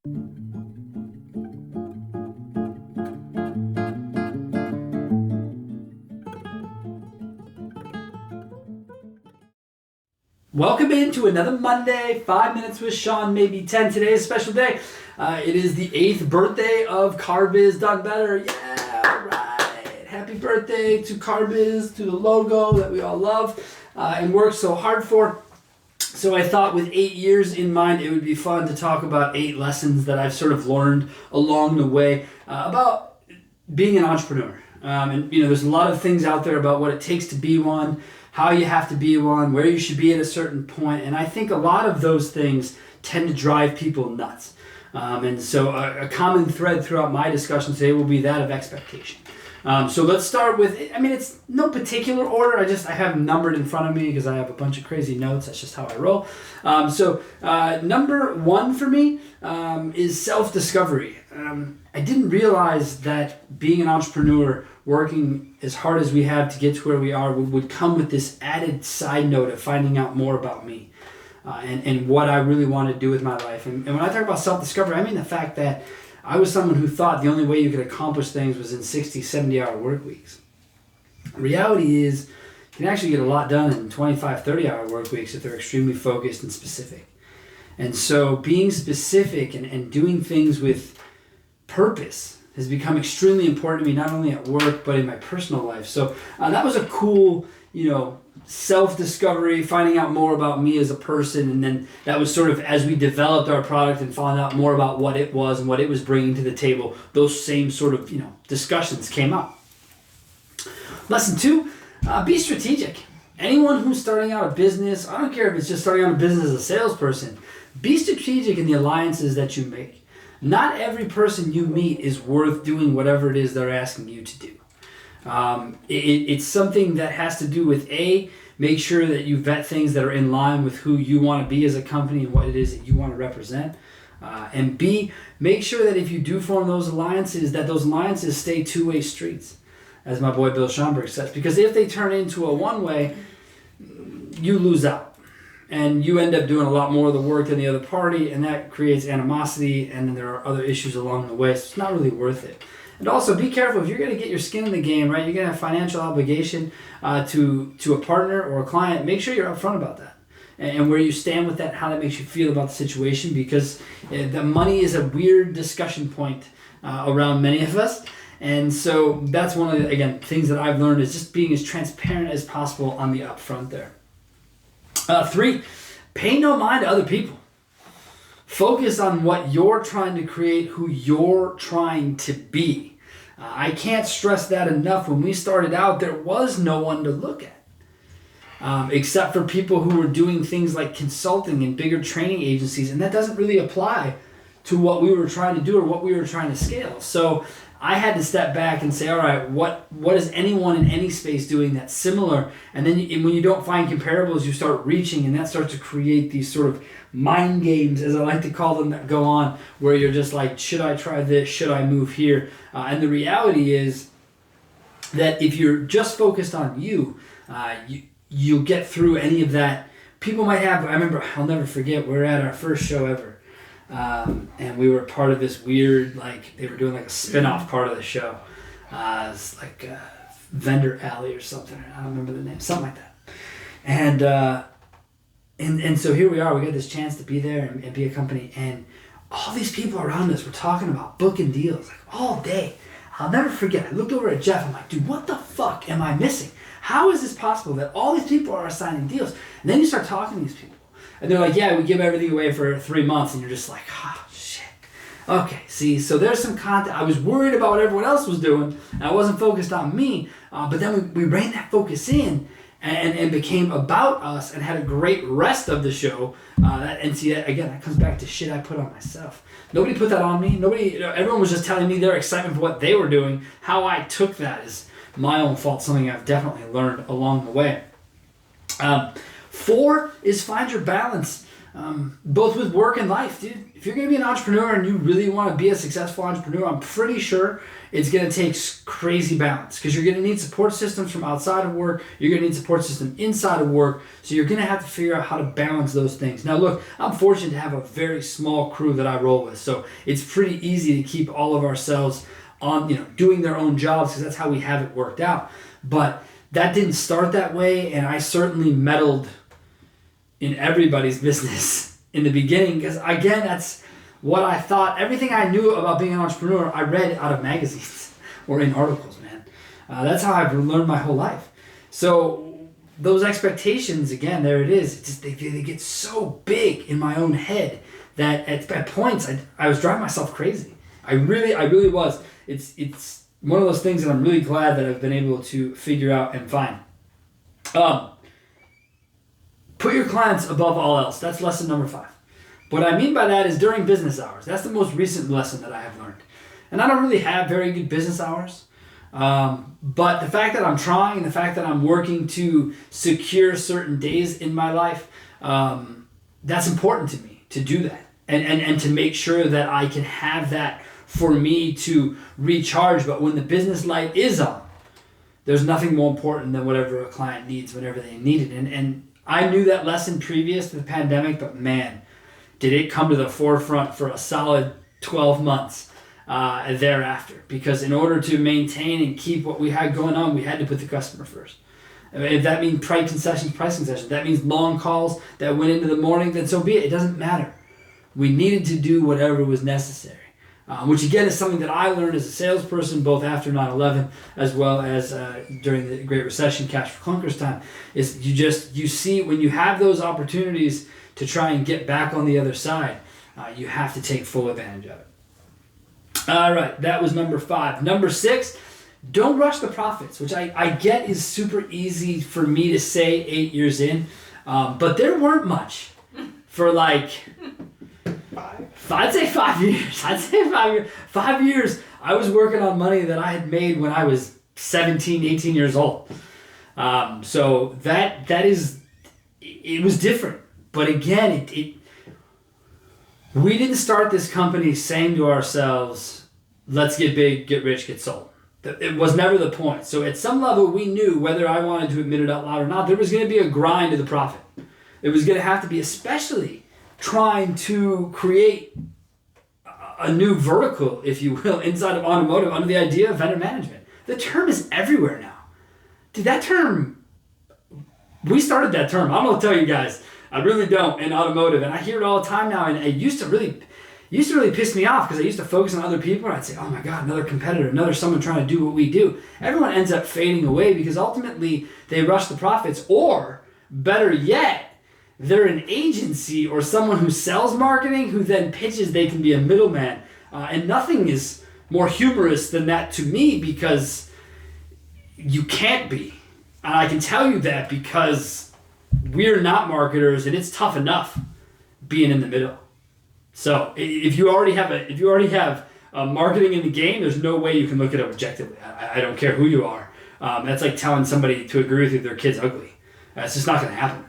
Welcome into another Monday, 5 minutes with Sean, maybe 10. Today is a special day. It is the 8th birthday of CarBiz Done Better. Yeah, right. Happy birthday to CarBiz, to the logo that we all love and work so hard for. So I thought with 8 years in mind, it would be fun to talk about 8 lessons that I've sort of learned along the way about being an entrepreneur. And there's a lot of things out there about what it takes to be one, how you have to be one, where you should be at a certain point. And I think a lot of those things tend to drive people nuts. And so a common thread throughout my discussion today will be that of expectation. So let's start with, it's no particular order. I have them numbered in front of me because I have a bunch of crazy notes. That's just how I roll. So number 1 for me is self-discovery. I didn't realize that being an entrepreneur, working as hard as we have to get to where we are, would come with this added side note of finding out more about me and what I really want to do with my life. And when I talk about self-discovery, I mean the fact that I was someone who thought the only way you could accomplish things was in 60, 70-hour work weeks. Reality is you can actually get a lot done in 25, 30-hour work weeks if they're extremely focused and specific. And so being specific and doing things with purpose has become extremely important to me, not only at work, but in my personal life. So that was a cool, self-discovery, finding out more about me as a person. And then that was sort of as we developed our product and found out more about what it was and what it was bringing to the table, those same sort of, discussions came up. Lesson 2, be strategic. Anyone who's starting out a business, I don't care if it's just starting out a business as a salesperson, be strategic in the alliances that you make. Not every person you meet is worth doing whatever it is they're asking you to do. It's something that has to do with make sure that you vet things that are in line with who you want to be as a company and what it is that you want to represent. And B, make sure that if you do form those alliances, that those alliances stay two-way streets, as my boy Bill Schomburg says. Because if they turn into a one-way, you lose out. And you end up doing a lot more of the work than the other party, and that creates animosity, and then there are other issues along the way, so it's not really worth it. And also, be careful. If you're going to get your skin in the game, right, you're going to have financial obligation to a partner or a client, make sure you're upfront about that and where you stand with that, how that makes you feel about the situation, because the money is a weird discussion point around many of us. And so that's one of the, again, things that I've learned is just being as transparent as possible on the upfront there. 3, pay no mind to other people. Focus on what you're trying to create, who you're trying to be. I can't stress that enough. When we started out, there was no one to look at, except for people who were doing things like consulting and bigger training agencies, and that doesn't really apply to what we were trying to do or what we were trying to scale. So I had to step back and say, all right, what is anyone in any space doing that's similar? And then when you don't find comparables, you start reaching, and that starts to create these sort of mind games, as I like to call them, that go on, where you're just like, should I try this? Should I move here? And the reality is that if you're just focused on you'll get through any of that. People might have, I remember, I'll never forget, we were at our first show ever. And we were part of this weird, they were doing a spin-off part of the show. It's like Vendor Alley or something. I don't remember the name. Something like that. And so here we are. We got this chance to be there and be a company. And all these people around us were talking about booking deals all day. I'll never forget. I looked over at Jeff. I'm like, dude, what the fuck am I missing? How is this possible that all these people are assigning deals? And then you start talking to these people. And they're like, yeah, we give everything away for 3 months. And you're just like, shit. Okay, see, so there's some content. I was worried about what everyone else was doing, and I wasn't focused on me. But then we reined that focus in and became about us and had a great rest of the show. And see, again, that comes back to shit I put on myself. Nobody put that on me. Everyone was just telling me their excitement for what they were doing. How I took that is my own fault, something I've definitely learned along the way. 4 is find your balance. both with work and life, dude. If you're going to be an entrepreneur and you really want to be a successful entrepreneur, I'm pretty sure it's going to take crazy balance, because you're going to need support systems from outside of work. You're going to need support system inside of work. So you're going to have to figure out how to balance those things. Now, look, I'm fortunate to have a very small crew that I roll with. So it's pretty easy to keep all of ourselves on, doing their own jobs, because that's how we have it worked out. But that didn't start that way. And I certainly meddled in everybody's business in the beginning, because again, that's what I thought. Everything I knew about being an entrepreneur, I read out of magazines or in articles, man. That's how I've learned my whole life. So those expectations, again, there it is. It's just, they get so big in my own head that at points I was driving myself crazy. I really was. It's one of those things that I'm really glad that I've been able to figure out and find. Put your clients above all else. That's lesson number 5. What I mean by that is during business hours. That's the most recent lesson that I have learned. And I don't really have very good business hours. But the fact that I'm trying, the fact that I'm working to secure certain days in my life, that's important to me to do that. And to make sure that I can have that for me to recharge. But when the business light is on, there's nothing more important than whatever a client needs whenever they need it. And I knew that lesson previous to the pandemic, but man, did it come to the forefront for a solid 12 months thereafter. Because in order to maintain and keep what we had going on, we had to put the customer first. If that means price concessions, that means long calls that went into the morning, then so be it. It doesn't matter. We needed to do whatever was necessary. Which again is something that I learned as a salesperson, both after 9/11 as well as during the Great Recession, Cash for Clunkers time, is you see when you have those opportunities to try and get back on the other side, you have to take full advantage of it. All right, that was number 5. Number 6, don't rush the profits, which I get is super easy for me to say 8 years in, but there weren't much for like... 5? I'd say 5 years. 5 years, I was working on money that I had made when I was 17, 18 years old. So that is, it was different. But again, we didn't start this company saying to ourselves, let's get big, get rich, get sold. It was never the point. So at some level, we knew, whether I wanted to admit it out loud or not, there was going to be a grind to the profit. It was going to have to be, especially trying to create a new vertical, if you will, inside of automotive under the idea of vendor management. The term is everywhere now. Dude, that term, we started that term. I'm going to tell you guys, I really don't, in automotive, and I hear it all the time now, and it used to really piss me off, because I used to focus on other people, and I'd say, oh my God, another competitor, someone trying to do what we do. Everyone ends up fading away because ultimately they rush the profits, or better yet, they're an agency or someone who sells marketing who then pitches they can be a middleman. And nothing is more humorous than that to me, because you can't be. And I can tell you that because we're not marketers, and it's tough enough being in the middle. So if you already have marketing in the game, there's no way you can look at it objectively. I don't care who you are. That's like telling somebody to agree with you their kid's ugly. It's just not going to happen.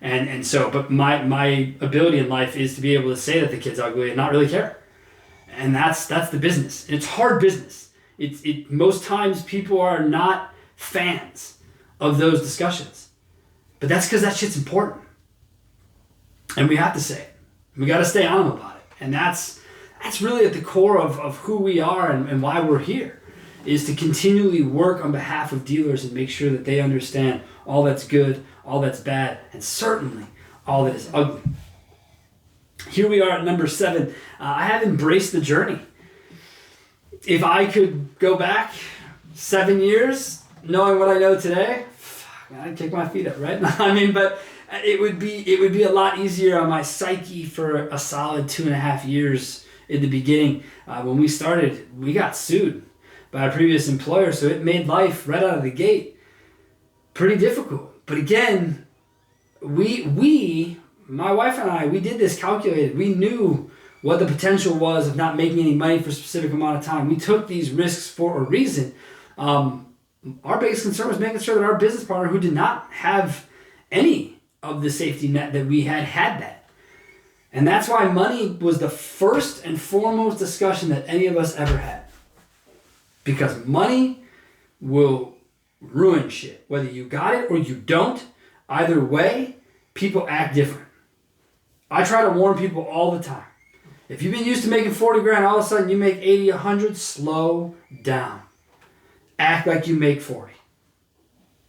And so, but my ability in life is to be able to say that the kid's ugly and not really care. And that's the business. And it's hard business. Most times people are not fans of those discussions. But that's because that shit's important. And we have to say it. We got to stay on them about it. And that's really at the core of who we are and why we're here, is to continually work on behalf of dealers and make sure that they understand all that's good, all that's bad, and certainly all that is ugly. Here we are at number 7. I have embraced the journey. If I could go back 7 years, knowing what I know today, I'd kick my feet up, right? I mean, but it would be a lot easier on my psyche for a solid 2.5 years in the beginning. When we started, we got sued by a previous employer, so it made life right out of the gate pretty difficult. But again, my wife and I, we did this calculated. We knew what the potential was of not making any money for a specific amount of time. We took these risks for a reason. Our biggest concern was making sure that our business partner, who did not have any of the safety net that we had that. And that's why money was the first and foremost discussion that any of us ever had. Because money will ruin shit. Whether you got it or you don't, either way, people act different. I try to warn people all the time. If you've been used to making 40 grand, all of a sudden you make 80, 100, slow down. Act like you make 40.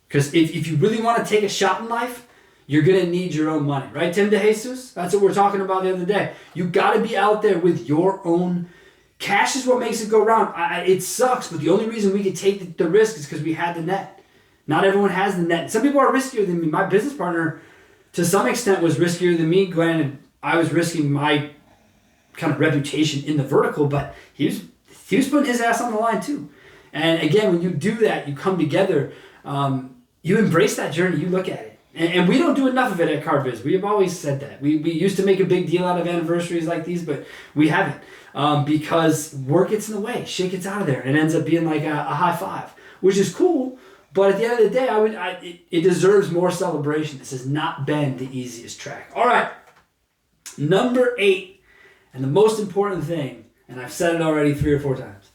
Because if you really want to take a shot in life, you're going to need your own money. Right, Tim DeJesus? That's what we were talking about the other day. You got to be out there with your own. Cash is what makes it go round. It sucks, but the only reason we could take the risk is because we had the net. Not everyone has the net. Some people are riskier than me. My business partner, to some extent, was riskier than me. Granted, I was risking my kind of reputation in the vertical, but he was putting his ass on the line too. And again, when you do that, you come together, you embrace that journey, you look at it. And we don't do enough of it at CarBiz. We have always said that. We used to make a big deal out of anniversaries like these, but we haven't. Because work gets in the way. Shit gets out of there. And it ends up being like a high five, which is cool. But at the end of the day, it deserves more celebration. This has not been the easiest track. All right. Number 8, and the most important thing, and I've said it already 3 or 4 times,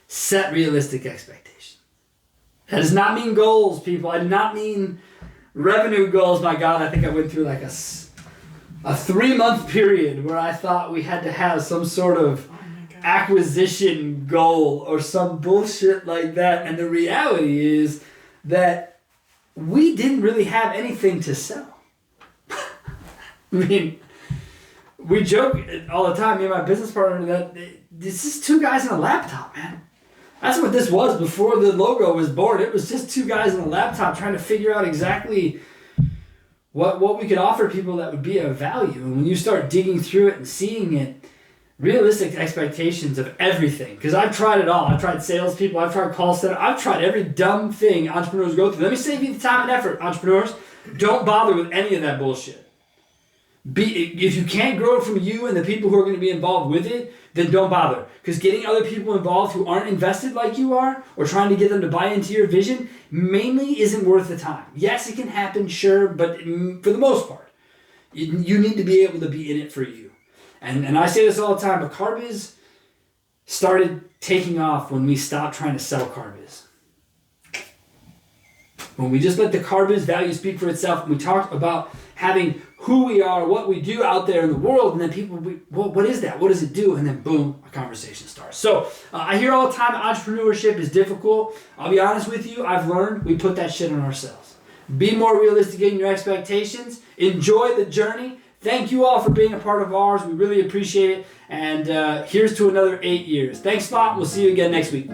set realistic expectations. That does not mean goals, people. I do not mean revenue goals. My God, I think I went through like a 3-month period where I thought we had to have some sort of acquisition goal or some bullshit like that. And the reality is that we didn't really have anything to sell. I mean, we joke all the time, me and my business partner, that this is 2 guys and a laptop, man. That's what this was before the logo was born. It was just 2 guys and a laptop trying to figure out exactly what we could offer people that would be of value. And when you start digging through it and seeing it, realistic expectations of everything. Because I've tried it all. I've tried salespeople. I've tried call center. I've tried every dumb thing entrepreneurs go through. Let me save you the time and effort, entrepreneurs. Don't bother with any of that bullshit. If you can't grow it from you and the people who are going to be involved with it, then don't bother. Because getting other people involved who aren't invested like you are, or trying to get them to buy into your vision, mainly isn't worth the time. Yes, it can happen, sure, but for the most part, you need to be able to be in it for you. And I say this all the time, but CarBiz started taking off when we stopped trying to sell CarBiz. When we just let the CarBiz value speak for itself, and we talked about having who we are, what we do out there in the world, and then people, what is that? What does it do? And then boom, a conversation starts. So I hear all the time entrepreneurship is difficult. I'll be honest with you, I've learned we put that shit on ourselves. Be more realistic in your expectations. Enjoy the journey. Thank you all for being a part of ours. We really appreciate it. And here's to another 8 years. Thanks a lot. We'll see you again next week.